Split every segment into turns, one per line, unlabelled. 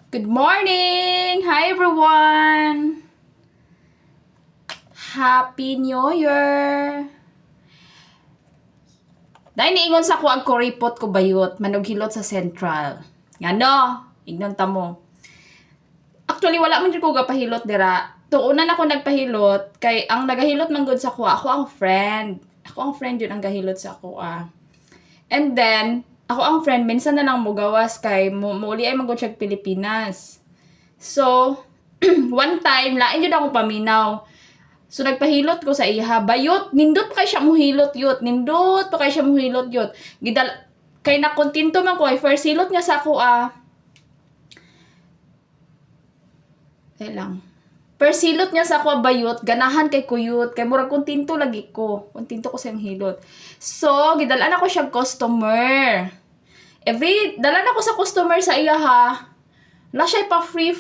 Good morning! Hi everyone! Happy New Year! Dahil niingon sa ko ang kuripot ko bayot, manughilot sa Central. Ngano? Ignon ta mo. Actually, wala man dyan ko gapahilot dira. Tuunan ako nagpahilot, kay ang nagahilot man gud sa ko, ako ang friend. Ako ang friend yun ang gahilot sa ko. And then, ako ang friend, minsan na lang mo gawas kay muli ay magod siya Pilipinas. So, one time, lain yun akong paminaw. So, nagpahilot ko sa iha. Bayot, nindot pa kay siya muhilot yut. Nindot pa kay siya muhilot yut. Kay nakontinto man ko, ay first hilot nga sa ako, lang. First hilot niya sa ako, bayot, ganahan kay kuyut. Kay murag kontinto lagi ko. Kontinto ko sa yung hilot. So, gidalaan ako siya customer. Dalan ako sa customer sa iya ha. Wala siya pa free,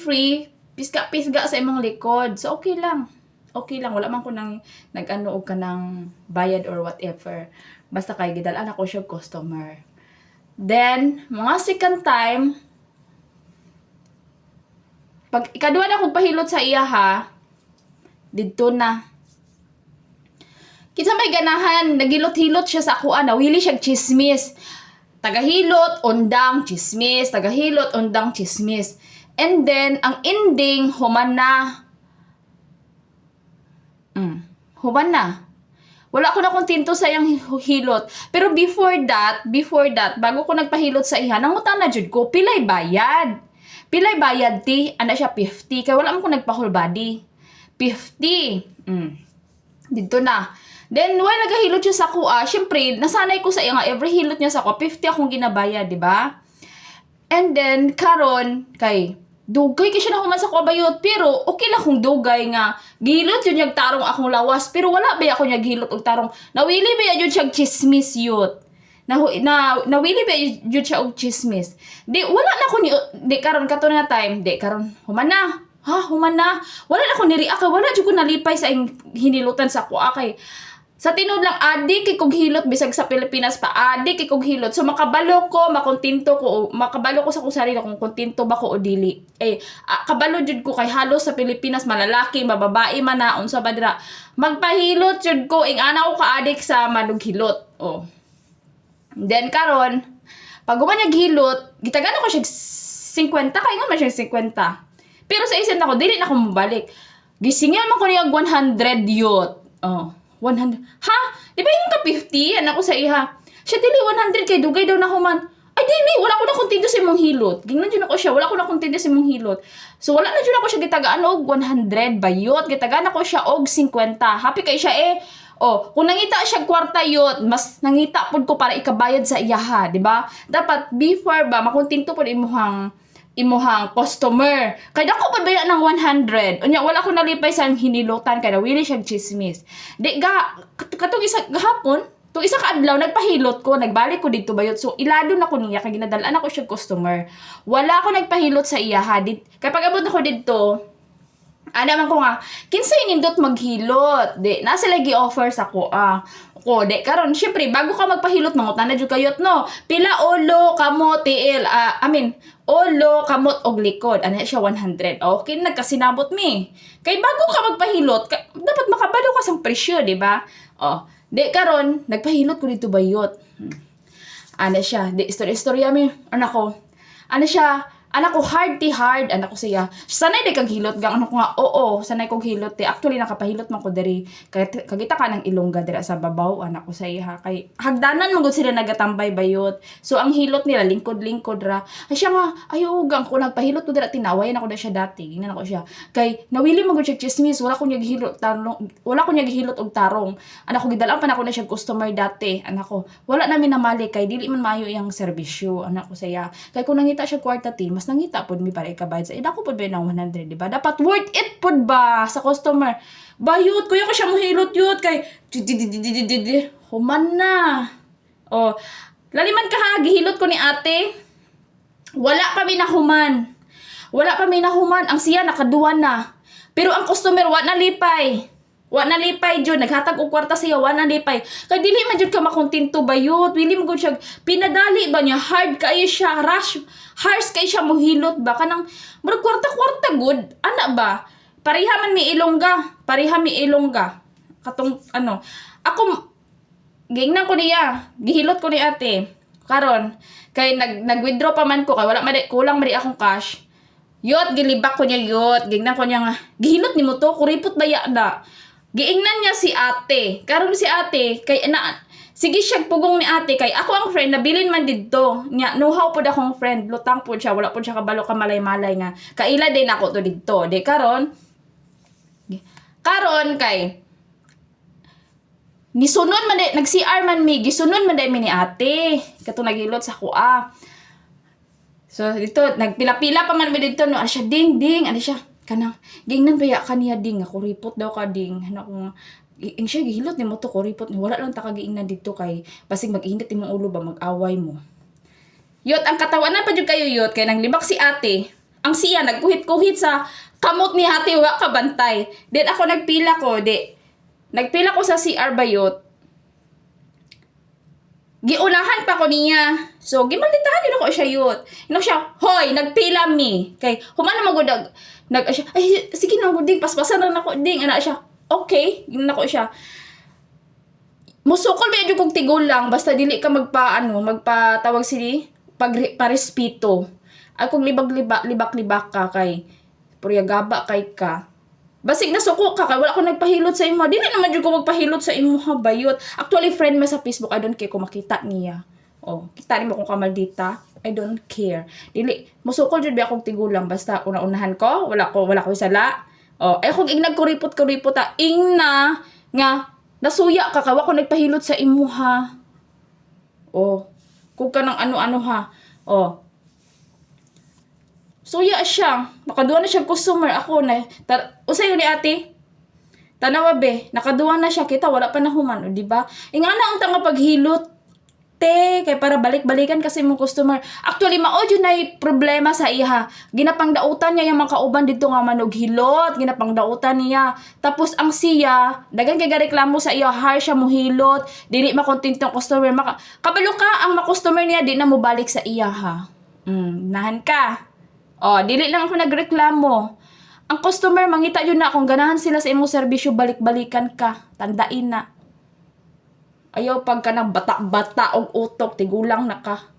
pisga-pisga sa imong likod. So, okay lang. Okay lang. Wala man ko nang nag-ano o ka ng bayad or whatever. Basta kay gidalaan ako siya customer. Then, mga second time, pag ikaduha na akong pahilot sa iya ha, dito na. Kinsa may ganahan, nagilot-hilot siya sa akuan, nawili siya chismis. Tagahilot, undang, chismis. Tagahilot, undang, chismis. And then, ang ending, human na. Human na. Wala ko na kontinto sa iyang hilot. Pero before that, bago ko nagpahilot sa iha, nangutan na jud ko, pilay bayad. Pilay bayad ti, ana siya 50. Kaya wala man ko nagpa-whole body. 50. Dito na. Then, while nagahilot siya sa kuha, syempre, nasanay ko sa iya nga, every hilot niya sa kuha, 50 akong ginabayad, di ba? And then, karon kay, dugay kay siya nahuman sa kuha bayot, pero okay lang kung dugay nga, gihilot yun yung tarong akong lawas, pero wala ba ako niya gihilot og tarong, nawili ba yun siya chismis yut? Nawili ba yun siya og chismis? Di, wala na ko di karon kato na time, di karon, human na. Human na. Wala na ko niriak, wala jud ko nalipay sa hinilutan sa kuha kay. Sa tinod lang, adi kay kog hilot bisag sa Pilipinas pa, adi kay kog hilot. So makabalo ko, makabalo ko sa kung sarili kung kontento ba ko o dili. Kabalo jud ko kay halos sa Pilipinas malalaki, mababae man na unsa ba dira. Magpahilot jud ko ing ana ko kaadik sa manughilot. Then karon, pag guman hilot, gitagana ko siya 50 kay nga man siya 50. Pero sa isip nako dili na ko mabalik. Gisingil man ko niya 100 yut. 100. Ha? Di ba yung ka 50? Anak ko sa iha. Siya dili 100 kay dugay daw na human. Ay dili, wala ko na kontinto sa imong hilot. Gingnan jud ako siya, wala ko na kontinto sa imong hilot. So wala na jud ako siya gitagaan og 100 bayot. Gitagaan ako siya og 50. Happy kay siya kung nangita siya kwarta yun, mas nangita pud ko para ikabayad sa iyaha, di ba? Dapat before ba makontinto pud imuhang customer. Kay dako pa baya ng 100. Unya wala ko nalipay sa hinilutan kay nawili siya chismis. Di katong isa gahapon, tong isa ka adlaw nagpahilot ko, nagbalik ko dito bayot. So ilado na ko niya kay ginadalan ako siya customer. Wala ko nagpahilot sa iya ha. Kay pag-abot ako dito, man ko nga, kinsay nindot maghilot. Di, nasa lagi offer sa ko. Di, karon syempre, bago ka magpahilot, mangutan na dyan kayot, no? Pila, olo, kamot, tiil, olo, kamot, og likod. Ano siya, 100. Okay, nagkasinabot mi. Kay bago ka magpahilot, dapat makabalo ka sa presyo, di ba? Di, karon, nagpahilot ko dito bayot. Ano siya, di, istorya mi, anak ko. Ano siya, anak ko hard, anak ko siya. Sanay di kag hilot gang ano ko nga, sanay kog hilot ti. Actually nakapahilot man ko diri. Kagita ka ng Ilongga dira sa babaw, anak ko siya. Kay hagdanan man gud sila nagatambay bayot. So ang hilot nila lingkod-lingkod ra. Ay siya nga, ayo gang ko nagpahilot ko dira tinaway na ko na siya dati. Gingnan ako siya. Kay nawili man gud siya chismis, wala ko niya gihilot tarong, wala ko niya gihilot og tarong. Anak ko gidalaan pa na ko na siya customer dati. Anak ko, wala namin namali kay dili man maayo iyang serbisyo, anak ko siya. Kay kung nangita siya kwarta ti, mas nangita pod mi para ikabayad sa dako pod ba ng 100, di ba? Dapat worth it pod ba sa customer. Bayot kuya ko siya mohilot yut kay human na. Laliman ka ha, gihilot ko ni ate. Wala pa mi nahuman. Ang siya nakaduwan na. Pero ang customer wa na lipay. Wa na lipay jud, naghatag og kwarta siya, wa na lipay. Kay dili man jud ka makontento bayot, dili mo gud siya pinadali ba niya, hard kayo siya, harsh kay siya mohilot ba kanang murag kwarta good, ana ba? Pareha man mi ilongga. Katong ano, ako gingnan ko niya, gihilot ko ni ate. Karon, kay nag-withdraw pa man ko kay wala man kulang man akong cash. Yot gilibak ko niya yot, gingnan ko niya nga, gihilot nimo to, kuripot baya na. Giingnan niya si ate. Karon si ate kay na sige siya pugong ni ate kay ako ang friend nabilin man didto. Nya know-how pud akong friend, lutang pud siya, wala pud siya kabalo ka malay-malay nga. Kaila din ako to didto. Di karon kay nisunod man day, nag-CR man mi, gisunod man day mi ni ate. Kato nagilot sa kuha. So dito nagpila-pila pa man mi didto no, ano siya ding ano siya kanang gingnan baya kaniya ding ako ripot daw ka ding ano ang siya gihilot ni mo to ko ripot wala lang ta kagiingnan dito kay basig mag-init imong ulo ba mag-away mo. Yot ang katawanan pa jud kayo yot kay nang libak si ate. Ang siya nagkuhit-kuhit sa kamot ni ate wa ka bantay. Then ako nagpila ko sa CR bayot. Giunahan pa ko niya. So, gimalditahan din ako siya yut. Ino siya, hoy, nagpila mi. Kay, humana magudag. Siya, ay, sige na ding, paspasan na ako ding. Ana siya, okay. Gina ko siya. Musukol ba yung kong tigol lang. Basta dili ka magpatawag sili. Parespito. Ay, kung libak-libak ka kay, puryagaba kay ka. Basig na suko ka, kay wala ko nagpahilot sa imo. Dili naman jud ko magpahilot sa imo ha, bayot. Actually, friend mo sa Facebook, I don't care kung makita niya. Oh, kita mo kung kamaldita. I don't care. Dili, musukol jud ba akong tigulang basta una-unahan ko, wala ko sala. Oh, ay kung ignag kuripot ta, ingna nga nasuya ka, kawa ko nagpahilot sa imo ha. Oh, kung kanang ano-ano ha. Oh, suya siya. Nakaduwa na siya customer. Ako na. Usayo ni ate. Tanawa be. Nakaduwa na siya. Kita wala pa na human. O diba? Ingana ang tanga paghilot. Te. Kay para balik-balikan kasi mong customer. Actually, maodyo na problema sa iha. Ginapangdautan niya yung mga kauban dito nga manughilot. Ginapangdautan niya. Tapos ang siya, dagan kay gareklamo sa iya. Har siya muhilot. Dili makontento ang customer. Kabalo ka ang customer niya. Di na mo balik sa iya ha. Nahan ka. Oh, dili lang ako nagreklamo. Ang customer, mangita yun na kung ganahan sila sa imong serbisyo, balik-balikan ka. Tandain na. Ayaw pag ka ng bata-bata og utok, tigulang na ka.